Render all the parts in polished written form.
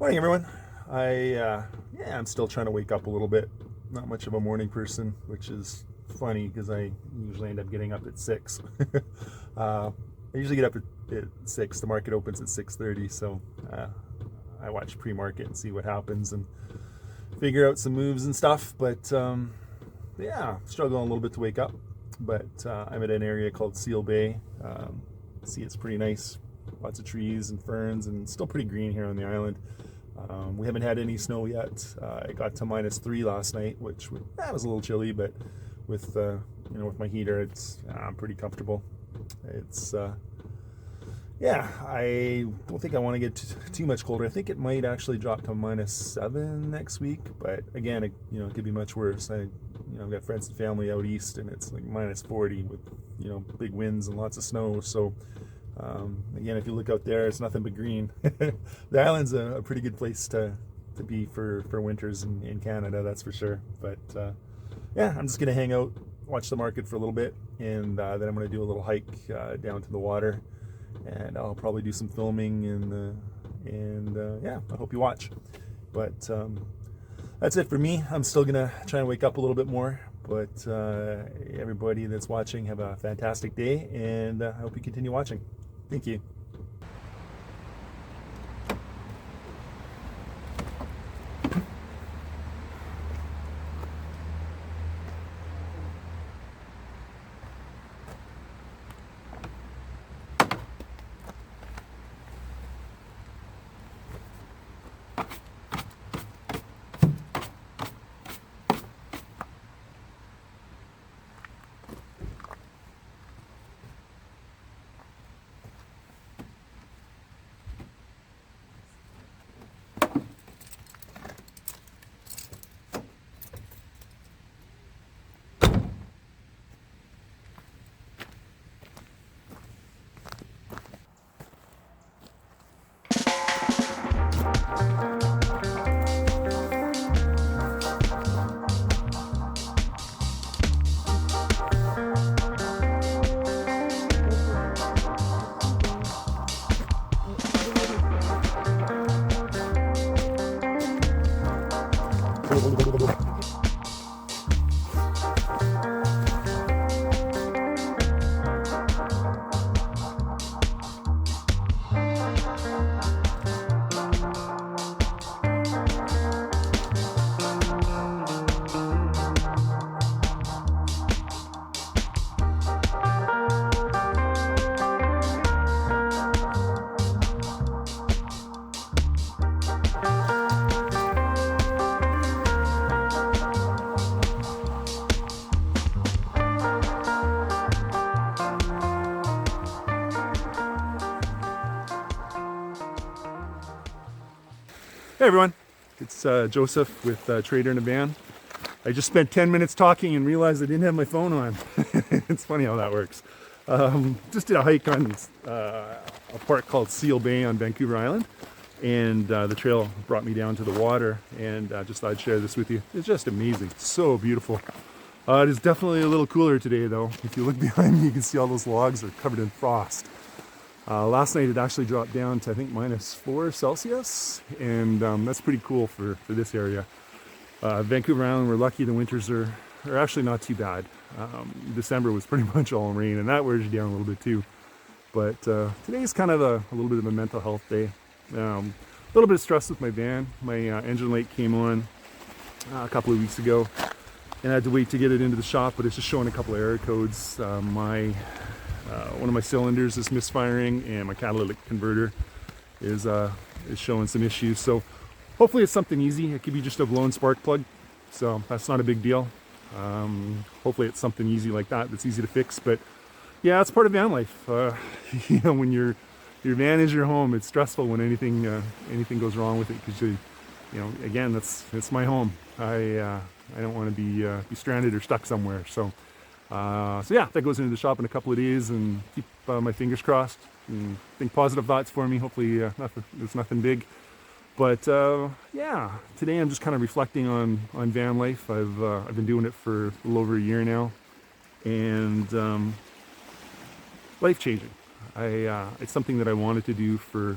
Morning, everyone. I'm still trying to wake up a little bit. Not much of a morning person, which is funny because I usually end up getting up at 6. I usually get up at 6. The market opens at 6:30, so I watch pre-market and see what happens and figure out some moves and stuff. But struggling a little bit to wake up. But I'm at an area called Seal Bay. See, it's pretty nice. Lots of trees and ferns, and still pretty green here on the island. We haven't had any snow yet. It got to -3 last night, which was a little chilly, but with with my heater, I'm pretty comfortable. It's I don't think I want to get too much colder. I think it might actually drop to -7 next week, but again, it could be much worse. I've got friends and family out east, and it's like -40 with big winds and lots of snow. So again, if you look out there, it's nothing but green. The island's a pretty good place to be for winters in Canada, that's for sure. But I'm just gonna hang out, watch the market for a little bit, and then I'm gonna do a little hike down to the water, and I'll probably do some filming and I hope you watch. But that's it for me. I'm still gonna try and wake up a little bit more. But everybody that's watching, have a fantastic day, and I hope you continue watching. Thank you. Hey everyone, it's Joseph with Trader in a Van. I just spent 10 minutes talking and realized I didn't have my phone on. It's funny how that works. Just did a hike on a park called Seal Bay on Vancouver Island, and the trail brought me down to the water, and just thought I'd share this with you. It's just amazing, so beautiful. It is definitely a little cooler today though. If you look behind me, you can see all those logs are covered in frost. Last night it actually dropped down to I think -4 Celsius, and that's pretty cool for this area. Vancouver Island, we're lucky the winters are actually not too bad. December was pretty much all rain, and that wears you down a little bit too. But today's kind of a little bit of a mental health day. A little bit of stress with my van. My engine light came on a couple of weeks ago, and I had to wait to get it into the shop, but it's just showing a couple of error codes. One of my cylinders is misfiring, and my catalytic converter is showing some issues. So hopefully it's something easy. It could be just a blown spark plug, so that's not a big deal. Hopefully it's something easy like that that's easy to fix. But yeah, it's part of van life. When your van is your home, it's stressful when anything goes wrong with it, because again, that's my home. I don't want to be stranded or stuck somewhere. So that goes into the shop in a couple of days, and keep my fingers crossed and think positive thoughts for me. Hopefully it's nothing big. But today I'm just kind of reflecting on van life. I've been doing it for a little over a year now, and life changing. It's something that I wanted to do for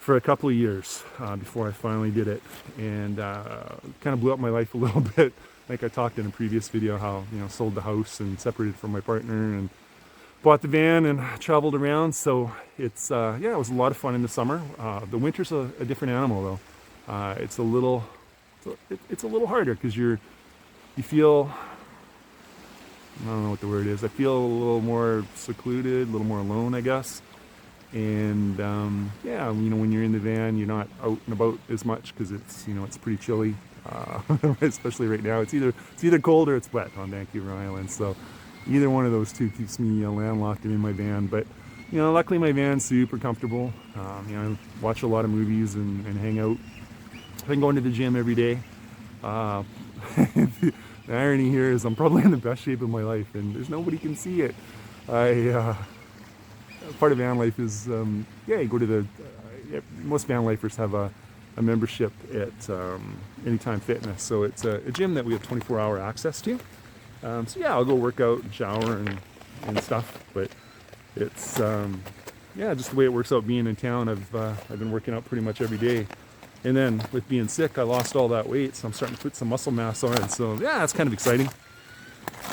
for a couple of years before I finally did it, and kind of blew up my life a little bit. Like I talked in a previous video, how sold the house and separated from my partner and bought the van and traveled around. So it's yeah, it was a lot of fun in the summer. The winter's a different animal though. It's a little harder because you feel, I don't know what the word is. I feel a little more secluded, a little more alone, I guess. And yeah, when you're in the van, you're not out and about as much because it's it's pretty chilly, especially right now. It's either cold or it's wet on Vancouver Island. So either one of those two keeps me landlocked and in my van. But luckily my van's super comfortable. I watch a lot of movies and hang out. I've been going to the gym every day. The irony here is I'm probably in the best shape of my life, and there's nobody can see it. Part of Vanlife is, yeah, you go to the, most Vanlifers have a membership at Anytime Fitness. So it's a gym that we have 24-hour access to. So yeah, I'll go work out and shower and stuff, but it's, yeah, just the way it works out being in town. I've been working out pretty much every day. And then with being sick, I lost all that weight, so I'm starting to put some muscle mass on. So yeah, that's kind of exciting.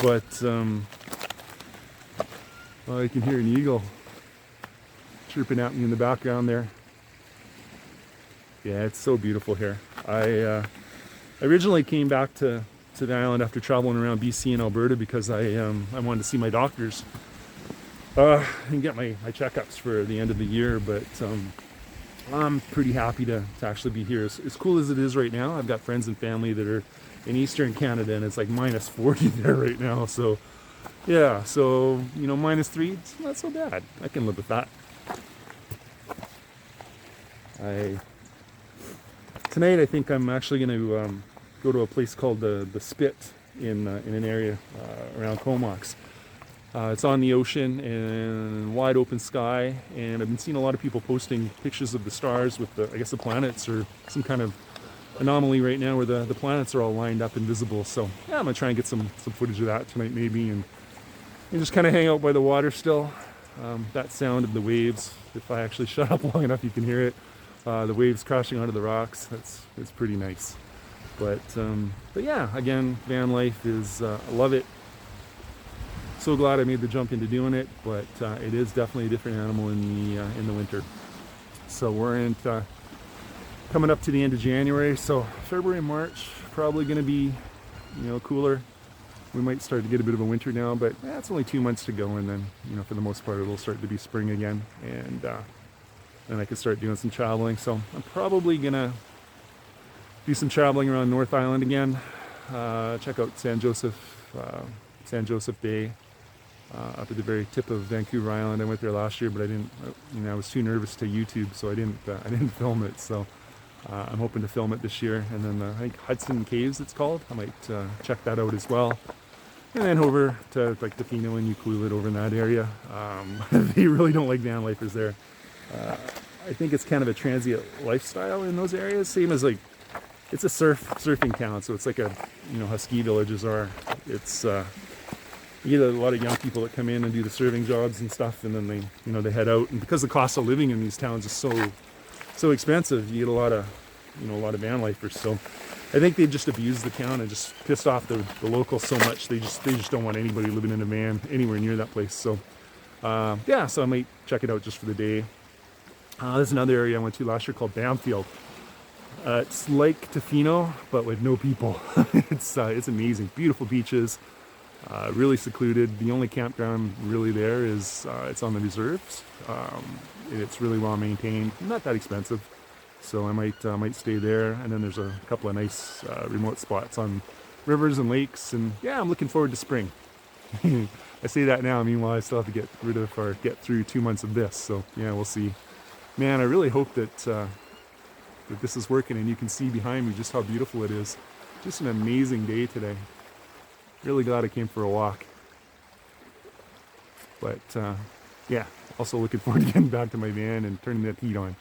But, well, you can hear an eagle chirping at me in the background there. Yeah, it's so beautiful here. I originally came back to the island after traveling around BC and Alberta because I wanted to see my doctors and get my checkups for the end of the year. But I'm pretty happy to actually be here. As cool as it is right now, I've got friends and family that are in Eastern Canada, and it's like minus 40 there right now. So yeah, so minus 3, it's not so bad. I can live with that. Tonight I think I'm actually going to go to a place called the Spit in an area around Comox. It's on the ocean and wide open sky, and I've been seeing a lot of people posting pictures of the stars with I guess the planets, or some kind of anomaly right now where the planets are all lined up and visible. So yeah, I'm gonna try and get some footage of that tonight maybe, and just kind of hang out by the water still. That sound of the waves, if I actually shut up long enough, you can hear it. The waves crashing onto the rocks. It's pretty nice. But yeah, again, van life is I love it. So glad I made the jump into doing it, but it is definitely a different animal in the winter. So we're coming up to the end of January, so February and March probably going to be cooler. We might start to get a bit of a winter now, but it's only 2 months to go, and then for the most part it'll start to be spring again, and then I can start doing some traveling. So I'm probably gonna do some traveling around North Island again, check out San Joseph Bay, up at the very tip of Vancouver Island. I went there last year, but I didn't, I was too nervous to YouTube, so I didn't film it. So I'm hoping to film it this year. And then I think Hudson Caves it's called. I might check that out as well. And then over to like Tofino and Ucluelet over in that area. They really don't like van lifers there. I think it's kind of a transient lifestyle in those areas. Same as like, it's a surfing town, so it's like a how ski villages are. It's you get a lot of young people that come in and do the serving jobs and stuff, and then they they head out. And because the cost of living in these towns is so expensive, you get a lot of van lifers. So I think they just abused the town and just pissed off the locals so much they just don't want anybody living in a van anywhere near that place. So yeah, so I might check it out just for the day. There's another area I went to last year called Bamfield. It's like Tofino, but with no people. It's amazing. Beautiful beaches, really secluded. The only campground really there is it's on the reserves. It's really well maintained, not that expensive. So I might stay there. And then there's a couple of nice remote spots on rivers and lakes. And yeah, I'm looking forward to spring. I say that now. Meanwhile, I still have to get through 2 months of this. So yeah, we'll see. Man, I really hope that this is working, and you can see behind me just how beautiful it is. Just an amazing day today. Really glad I came for a walk. But yeah, also looking forward to getting back to my van and turning that heat on.